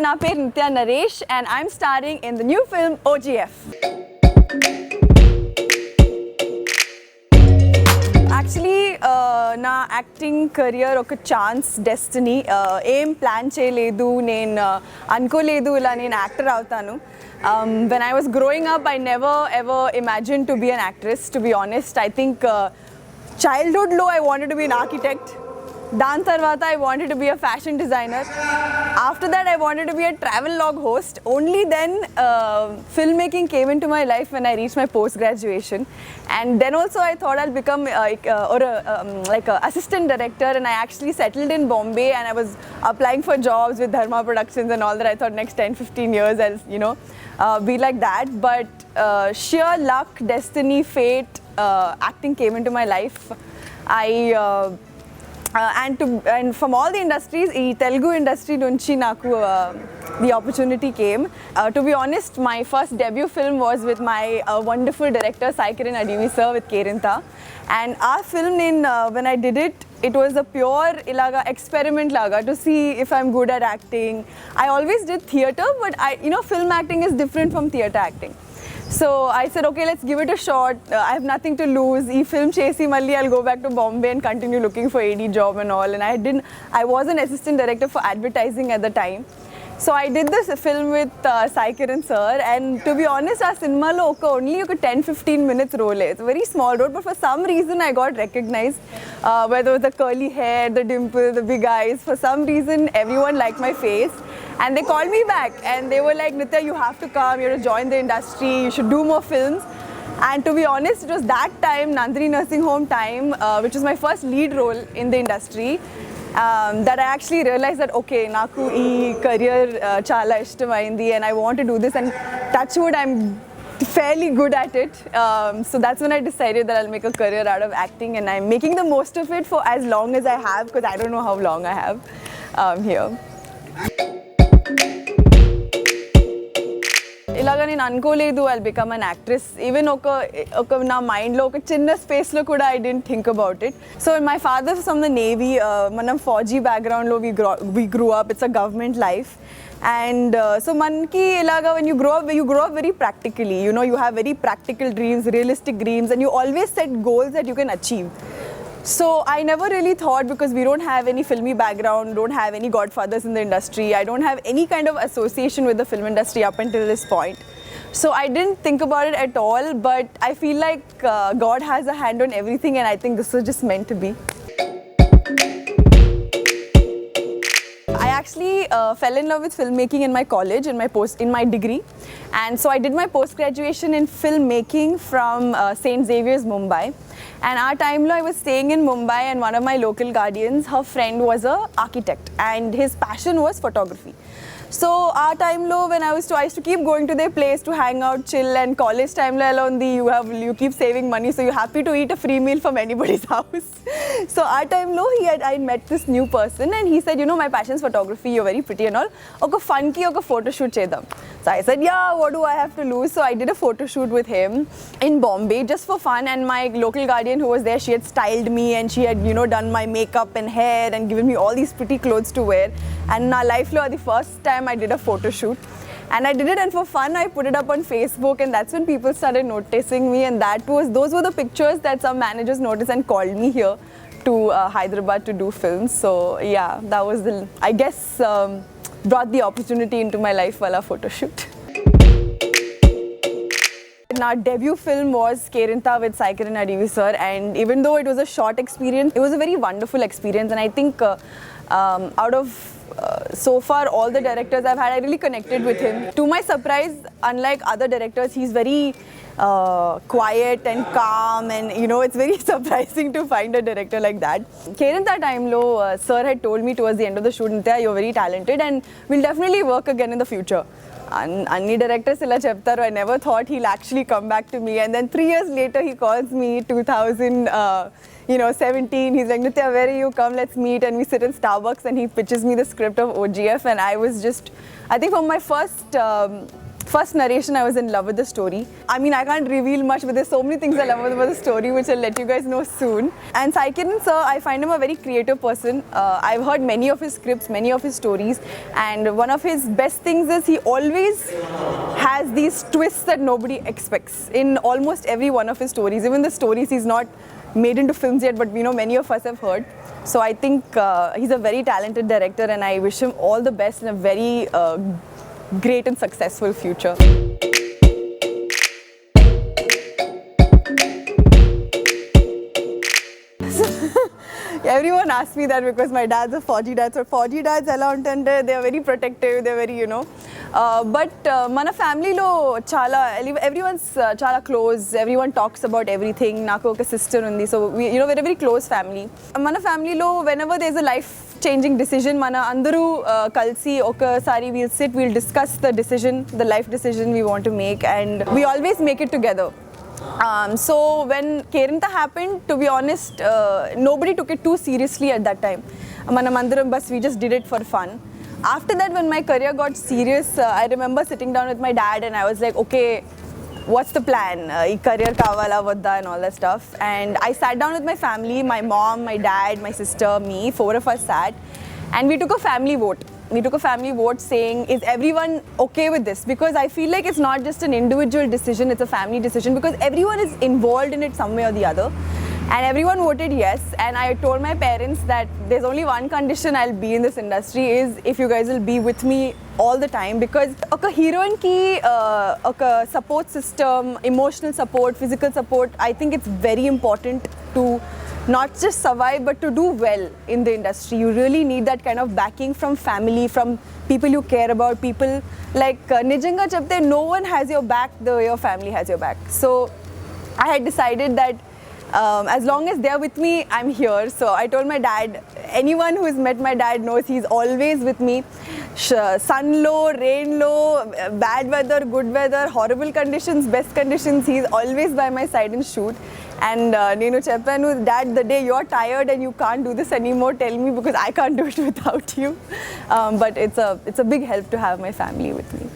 నా పేరు Nitya Naresh and I'm starring in the new film OGF. Actually, నా acting career ఒక chance destiny. ఏం ప్లాన్ చేయలేదు, నేను అనుకోలేదు ఇలా నేను యాక్టర్ అవుతాను. When I was growing up, I never ever imagined to be an actress, to be honest. I think childhood lo I wanted to be an architect. దాని తర్వాత I wanted to be a fashion designer. After that I wanted to be a travel log host. Only then filmmaking came into my life when I reached my post graduation, and then also I thought I'll become like a assistant director, and I actually settled in Bombay and I was applying for jobs with Dharma Productions and all that. I thought next 10-15 years I'll be like that, but sheer luck, destiny, fate, acting came into my life. And from all the industries, the Telugu industry nunchi naku the opportunity came. To be honest, my first debut film was with my wonderful director Sai Kiran Adivi sir with Kerintha, and our film when I did it, it was a pure ilaga experiment laga to see if I'm good at acting. I always did theatre, but film acting is different from theatre acting. So I said, okay, let's give it a shot. I have nothing to lose. Ee film chesi malli I'll go back to Bombay and continue looking for AD job and all. And I was an assistant director for advertising at the time. So I did this film with Sai Kiran sir, and to be honest, our cinema lo only 10-15 minutes role. It's a very small role, but for some reason I got recognized. Whether it was the curly hair, the dimple, the big eyes, for some reason everyone liked my face. And they called me back and they were like, Nitya, you have to come, you have to join the industry, you should do more films. And to be honest, it was that time, Nandini Nursing Home time, which was my first lead role in the industry, that I actually realized that, okay, naku ee career chala ishtamaindi and I want to do this, and touch wood, I'm fairly good at it. So that's when I decided that I'll make a career out of acting, and I'm making the most of it for as long as I have, because I don't know how long I have here. ఇలాగా నేను అనుకోలేదు I'll become an actress. Even ఒక నా మైండ్లో ఒక చిన్న స్పేస్లో కూడా I didn't think about it. So my father's from the Navy. మనం ఫౌజీ బ్యాక్గ్రౌండ్లో we grew up. It's a government life. And so manki ilaga when you grow up very practically. You have very practical dreams, realistic dreams, and you always set goals that you can achieve. So I never really thought, because we don't have any filmy background, don't have any godfathers in the industry, I don't have any kind of association with the film industry up until this point. So I didn't think about it at all, but I feel like God has a hand on everything, and I think this was just meant to be. I actually fell in love with filmmaking in my college, in my degree, and so I did my post graduation in filmmaking from St. Xavier's, Mumbai. And our time I was staying in Mumbai, and one of my local guardians, her friend was an architect, and his passion was photography. So our time when I used to keep going to their place to hang out, chill, and college time alone you keep saving money, so you're happy to eat a free meal from anybody's house. So our time I met this new person, and he said, my passion is photography, you're very pretty and all. Okay, fun ki oka photo shoot chedam. So I said, yeah, what do I have to lose? So I did a photo shoot with him in Bombay just for fun, and my local guardian who was there, she had styled me, and she had done my makeup and hair and given me all these pretty clothes to wear. And in our life the first time I did a photo shoot, and I did it, and for fun I put it up on Facebook, and that's when people started noticing me, and those were the pictures that some managers noticed and called me here to Hyderabad to do films. So yeah, that was brought the opportunity into my life while a photo shoot. Our debut film was Kerintha with Sai Kiran Adivi sir, and even though it was a short experience, it was a very wonderful experience, and I think out of so far all the directors I've had, I really connected with him. To my surprise, unlike other directors, he's very quiet and calm, and it's very surprising to find a director like that. Kerintha time sir had told me towards the end of the shoot, Nitya, you're very talented and we'll definitely work again in the future. Anni directors illa cheptaru, I never thought he'll actually come back to me, and then 3 years later he calls me 2017. He's like, Nitya, where are you? Come, let's meet. And we sit in Starbucks, and he pitches me the script of OGF, and I was just, I think from my first first narration, I was in love with the story. I mean, I can't reveal much, but there's so many things I love about the story, which I'll let you guys know soon. And Sai Kiran sir, I find him a very creative person. I've heard many of his scripts, many of his stories, and one of his best things is he always has these twists that nobody expects in almost every one of his stories. Even the stories he's not made into films yet, but many of us have heard. So I think he's a very talented director, and I wish him all the best in a very great and successful future. Everyone asks me that because my dad's a Fauji dad. So Fauji dads ela untante, they are very protective, they're very, but mana family lo chala, everyone's chala close, everyone talks about everything. Naku oka sister undi, so we're a very close family. Mana family lo, whenever there's a life changing decision, mana andaru kalsi okasari we'll sit, we'll discuss the decision, the life decision we want to make, and we always make it together. So when Kerinta happened, to be honest, nobody took it too seriously at that time. Manamandaram bus, we just did it for fun. After that, when my career got serious, I remember sitting down with my dad and I was like, okay, what's the plan? Career kavala vadda and all that stuff. And I sat down with my family, my mom, my dad, my sister, me, 4 of us sat, and we took a family vote. We took a family vote saying, is everyone okay with this? Because I feel like it's not just an individual decision, it's a family decision, because everyone is involved in it some way or the other. And everyone voted yes. And I told my parents that there's only one condition I'll be in this industry is if you guys will be with me all the time. Because a heroine ki a support system, emotional support, physical support, I think it's very important to not just survive but to do well in the industry. You really need that kind of backing from family, from people you care about, people like Nijanga Chapte, no one has your back the way your family has your back. So I had decided that as long as they're with me, I'm here. So I told my dad, anyone who has met my dad knows he's always with me. Sun low, rain low, bad weather, good weather, horrible conditions, best conditions, he's always by my side in shoot. And Nenu Cheppanu, Dad, the day you're tired and you can't do this anymore, tell me because I can't do it without you. But it's a big help to have my family with me.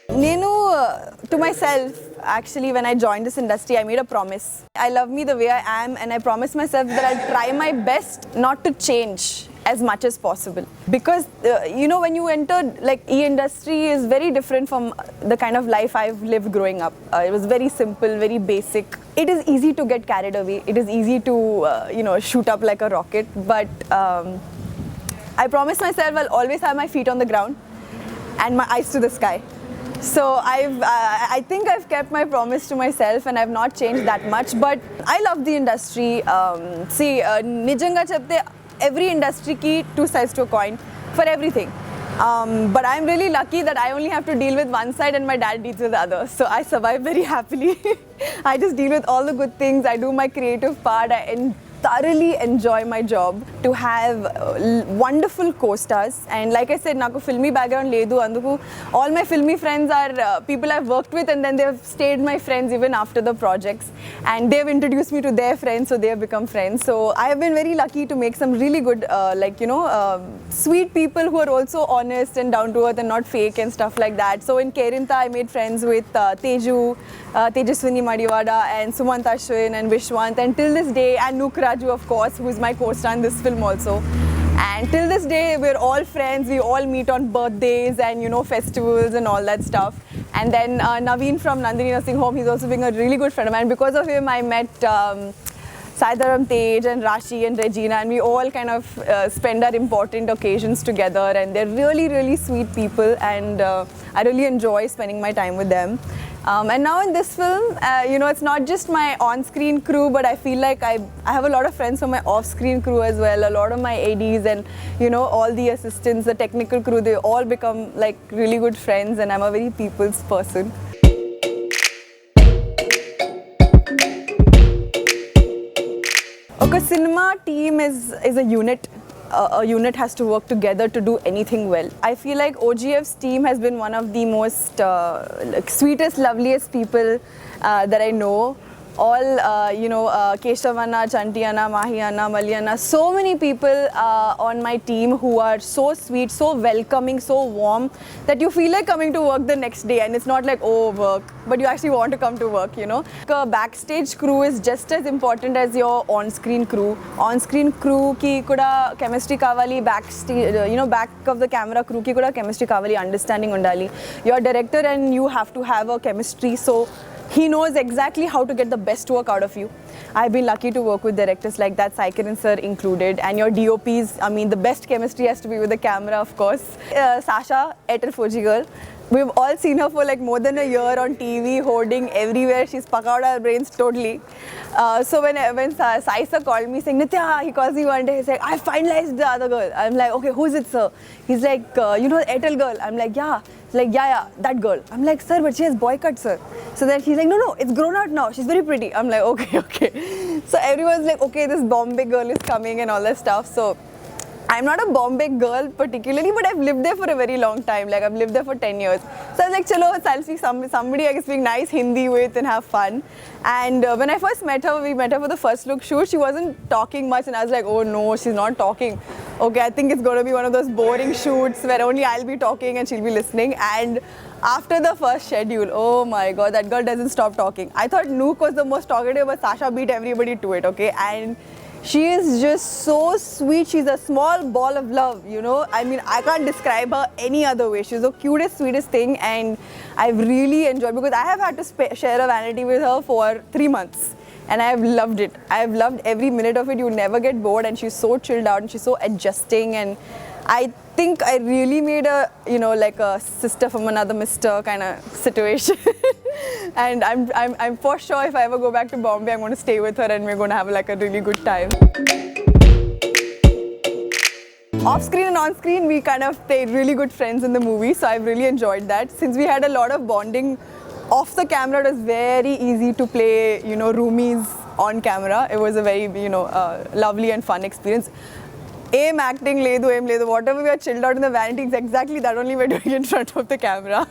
Nenu, to myself, actually, when I joined this industry, I made a promise. I love me the way I am, and I promised myself that I'll try my best not to change as much as possible. Because, when you enter, like, e-industry is very different from the kind of life I've lived growing up. It was very simple, very basic. It is easy to get carried away. It is easy to, shoot up like a rocket. But I promised myself I'll always have my feet on the ground and my eyes to the sky. So I think I've kept my promise to myself and I've not changed that much. But I love the industry. Nijanga Chapte, every industry ki two sides to a coin for everything. But I'm really lucky that I only have to deal with one side and my dad deals with the other. So I survive very happily. I just deal with all the good things. I do my creative part. I thoroughly enjoy my job. To have wonderful co-stars, and like I said, naku filmy background ledu anduku all my filmy friends are people I've worked with, and then they've stayed my friends even after the projects, and they've introduced me to their friends, so they have become friends. So I have been very lucky to make some really good sweet people who are also honest and down to earth and not fake and stuff like that. So in Kerinta I made friends with Teju, Tejaswini Madiwada and Sumant Ashwin and Vishwant, and till this day, and Nook Raju, of course, who is my co-star in this film also. And till this day, we're all friends. We all meet on birthdays and festivals and all that stuff. And then Naveen from Nandini Nursing Home, he's also being a really good friend of mine. Because of him, I met Saidaram Tej and Rashi and Regina, and we all kind of spend our important occasions together. And they're really, really sweet people, and I really enjoy spending my time with them. And now in this film, it's not just my on-screen crew, but I feel like I have a lot of friends from my off-screen crew as well. A lot of my ADs and, all the assistants, the technical crew, they all become like really good friends, and I'm a very people's person. Okay, cinema team is a unit. A unit has to work together to do anything well. I feel like OGF's team has been one of the most sweetest, loveliest people that I know. all, Keshavana, Chantiana, Mahiana, Maliana, so many people on my team who are so sweet, so welcoming, so warm that you feel like coming to work the next day, and it's not like, oh, work, but you actually want to come to work, A backstage crew is just as important as your on-screen crew. On-screen crew ki kuda chemistry kavali, backstage, back of the camera crew ki kuda chemistry kavali, understanding undali. Your director and you have to have a chemistry, so he knows exactly how to get the best work out of you. I've been lucky to work with directors like that, Sai Kiran sir included, and your DOPs. I mean, the best chemistry has to be with the camera, of course. Sasha, Airtel 4G girl. We've all seen her for like more than a year on TV, hoarding everywhere. She's pucked out our brains totally. So when Sai sir called me saying, Nitya, he calls me one day, he's like, I finalized the other girl. I'm like, okay, who's it, sir? He's like, Airtel girl. I'm like, yeah. He's like, yeah, that girl. I'm like, sir, but she has boy cut, sir. So then he's like, no, it's grown out now. She's very pretty. I'm like, okay. So everyone's like, okay, this Bombay girl is coming and all that stuff. So I'm not a Bombay girl particularly, but I've lived there for a very long time. Like, I've lived there for 10 years. So I was like, chalo, I'll speak somebody I can speak nice Hindi with and have fun. And when I first met her, we met her for the first look shoot. She wasn't talking much, and I was like, oh no, she's not talking. Okay, I think it's going to be one of those boring shoots where only I'll be talking and she'll be listening. And after the first schedule, oh my god, that girl doesn't stop talking. I thought Nook was the most talkative, but Sasha beat everybody to it, okay? And she is just so sweet. She's a small ball of love, I mean, I can't describe her any other way. She's the cutest, sweetest thing, and I've really enjoyed, because I have had to share a vanity with her for 3 months. And I have loved it. I have loved every minute of it. You never get bored, and she's so chilled out and she's so adjusting, and I think I really made a, like a sister from another mister kind of situation. And I'm for sure if I ever go back to Bombay, I'm going to stay with her and we're going to have like a really good time. Off screen and on screen, we kind of played really good friends in the movie, so I've really enjoyed that. Since we had a lot of bonding off the camera, it was very easy to play, Roomies on camera. It was a very, lovely and fun experience. Aim acting, ledu, whatever we are chilled out in the vanity, it's exactly that only we're doing in front of the camera.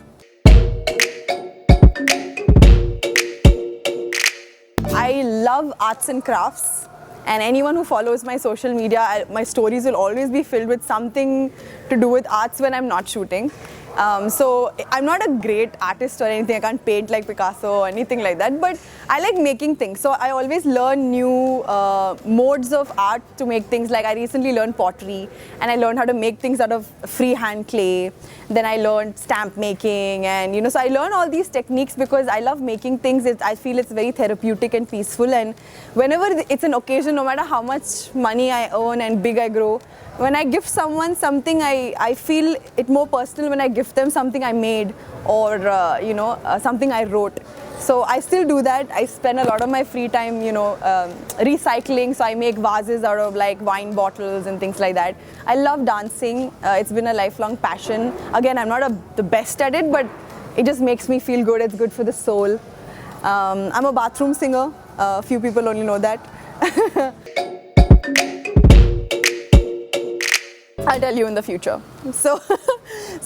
I love arts and crafts, and anyone who follows my social media, my stories will always be filled with something to do with arts when I'm not shooting. So I'm not a great artist or anything. I can't paint like Picasso or anything like that, but I like making things. So I always learn new modes of art to make things. Like I recently learned pottery, and I learned how to make things out of freehand clay. Then I learned stamp making, and so I learn all these techniques because I love making things. I feel it's very therapeutic and peaceful, and whenever it's an occasion, no matter how much money I earn and big I grow, when I gift someone something, I feel it more personal when I gift them something I made or something I wrote. So I still do that. I spend a lot of my free time, recycling. So I make vases out of like wine bottles and things like that. I love dancing. It's been a lifelong passion. Again, I'm not the best at it, but it just makes me feel good. It's good for the soul. I'm a bathroom singer. Few people only know that. I'll tell you in the future. So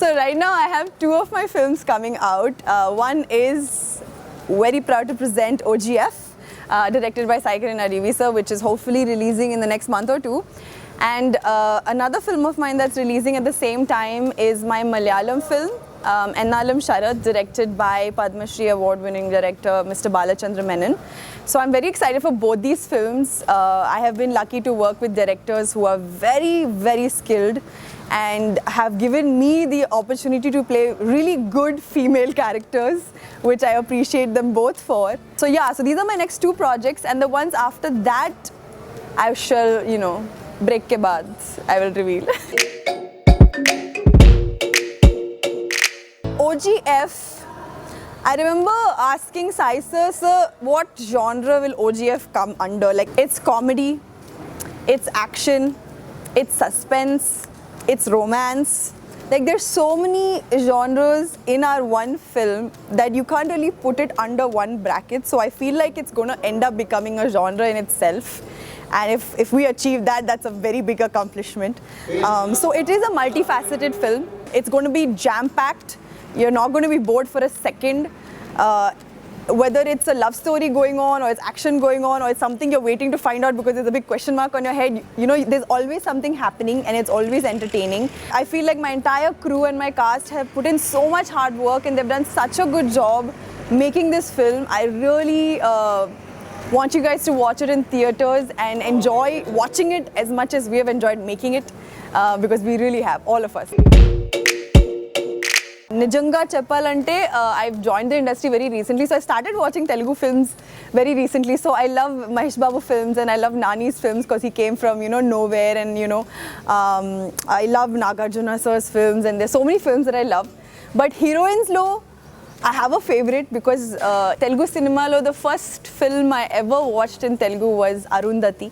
right now I have 2 of my films coming out. One is very proud to present OGF, directed by Sai Kiran Naresh sir, which is hopefully releasing in the next month or 2. And another film of mine that's releasing at the same time is my Malayalam film, Ennalam Sharad, directed by Padma Shri award-winning director Mr. Balachandra Menon. So I'm very excited for both these films. I have been lucky to work with directors who are very, very skilled and have given me the opportunity to play really good female characters, which I appreciate them both for. So yeah, so these are my next 2 projects, and the ones after that, I shall, break ke baad, I will reveal. OGF, I remember asking Sai sir, what genre will OGF come under? Like, it's comedy, it's action, it's suspense, it's romance. Like, there's so many genres in our one film that you can't really put it under one bracket. So I feel like it's going to end up becoming a genre in itself. And if we achieve that, that's a very big accomplishment. So it is a multifaceted film. It's going to be jam-packed. You're not going to be bored for a second. whether it's a love story going on or it's action going on or it's something you're waiting to find out because there's a big question mark on your head, you know, there's always something happening and it's always entertaining. I feel like my entire crew and my cast have put in so much hard work and they've done such a good job making this film. I really want you guys to watch it in theaters and enjoy watching it as much as we have enjoyed making it, because we really have, all of us. Nijanga Cheppalante, I've joined the industry very recently, so I started watching Telugu films very recently. So I love Mahesh Babu films and I love Nani's films because he came from, you know, nowhere, and you know, I love Nagarjuna sir's films, and there's so many films that I love. But heroines lo, I have a favorite because Telugu cinema lo, the first film I ever watched in Telugu was Arundhati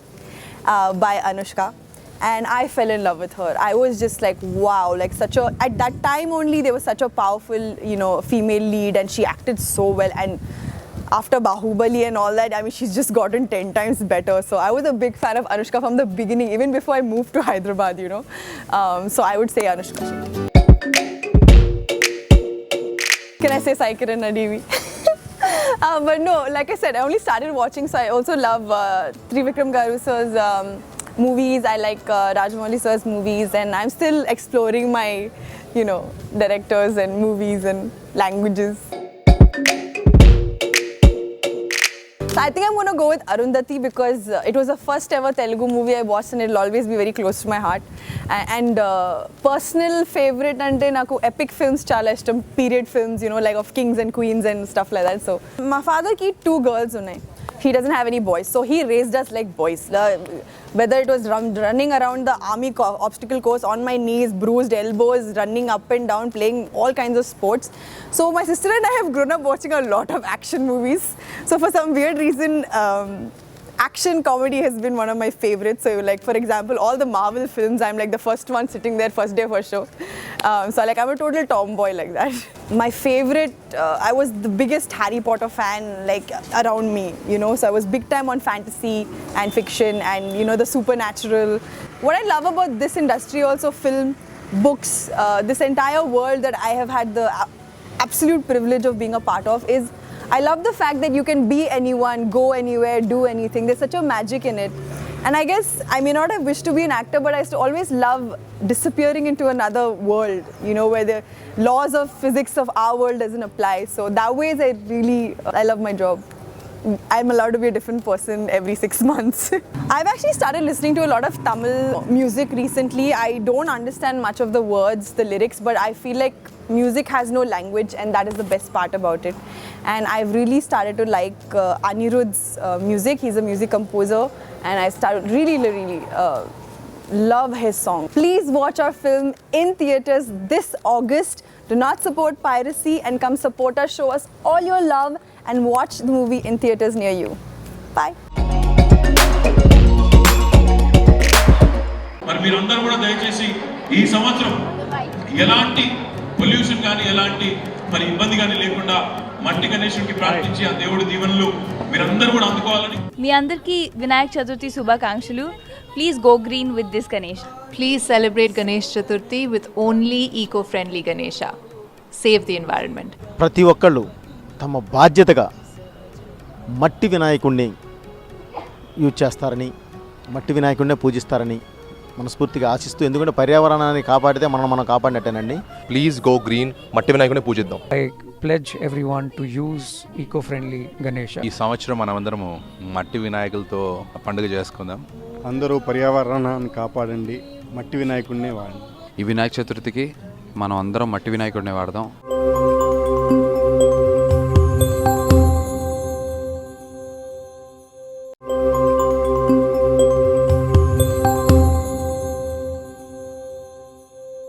by Anushka. And I fell in love with her. I was just like, wow, like such a, at that time only there was such a powerful, you know, female lead and she acted so well. And after Bahubali and all that, I mean, she's just gotten 10 times better. So I was a big fan of Anushka from the beginning, even before I moved to Hyderabad, you know. So I would say Anushka. Can I say Saikiran Adivi? But no, like I said, I only started watching, so I also love Trivikram Garu sir's movies. I like Rajamouli sir's movies, and I'm still exploring my, you know, directors and movies and languages. So I think I'm going to go with Arundhati because it was the first ever Telugu movie I watched and it'll always be very close to my heart. And personal favorite ante naku epic films chala ishtam, period films, you know, like of kings and queens and stuff like that. So my father ki 2 girls unnai. He doesn't have any boys, so he raised us like boys. Whether it was running around the army obstacle course on my knees, bruised elbows, running up and down, playing all kinds of sports. So my sister and I have grown up watching a lot of action movies. So for some weird reason, action comedy has been one of my favorites. So like, for example, all the Marvel films, I'm like the first one sitting there, first day, first show. So like, I'm a total tomboy like that. My favorite, I was the biggest Harry Potter fan like around me, you know. So I was big time on fantasy and fiction and, you know, the supernatural. What I love about this industry also, film, books, this entire world that I have had the absolute privilege of being a part of is, I love the fact that you can be anyone, go anywhere, do anything. There's such a magic in it. And I guess I may not have wished to be an actor, but I used to always love disappearing into another world, you know, where the laws of physics of our world doesn't apply. So that way, I love my job. I'm allowed to be a different person every 6 months. I've actually started listening to a lot of Tamil music recently. I don't understand much of the words, the lyrics, but I feel like music has no language and that is the best part about it. And I've really started to like Anirudh's music. He's a music composer and I started really love his song. Please watch our film in theaters this August. Do not support piracy and come support us, show us all your love and watch the movie in theaters near you. Bye. మరి మీరందరూ కూడా దయచేసి ఈ సంవత్సరం ఎలాంటి pollution కానీ ఎలాంటి మరి ఇబ్బంది కానీ లేకుండా మట్టి గణేశుడికి ప్రార్థించి ఆ దేవుడి దీవెనలు మీరందరూ కూడా అందుకోవాలని మీ అందరికీ వినాయక చతుర్థి శుభాకాంక్షలు. Please go green with this Ganesh. Please celebrate Ganesh Chaturthi with only Ecofriendly Ganesha. Save the environment. ప్రతి ఒక్కళ్ళు తమ బాధ్యతగా మట్టి వినాయకుడిని యూజ్ చేస్తారని, మట్టి వినాయకుడినే పూజిస్తారని మనస్ఫూర్తిగా ఆశిస్తూ, ఎందుకంటే పర్యావరణాన్ని కాపాడితే మనం కాపాడినట్టేనండి. ప్లీజ్ గో గ్రీన్, మట్టి వినాయకుడిని పూజిద్దాం. I pledge everyone to use eco-friendly Ganesha. ఈ సంవత్సరం మనమందరము మట్టి వినాయకులతో పండుగ చేసుకుందాం. అందరూ పర్యావరణాన్ని కాపాడండి, మట్టి వినాయకుడినే వాడండి. ఈ వినాయక చతుర్థికి మనం అందరం మట్టి వినాయకుడిని వాడదాం.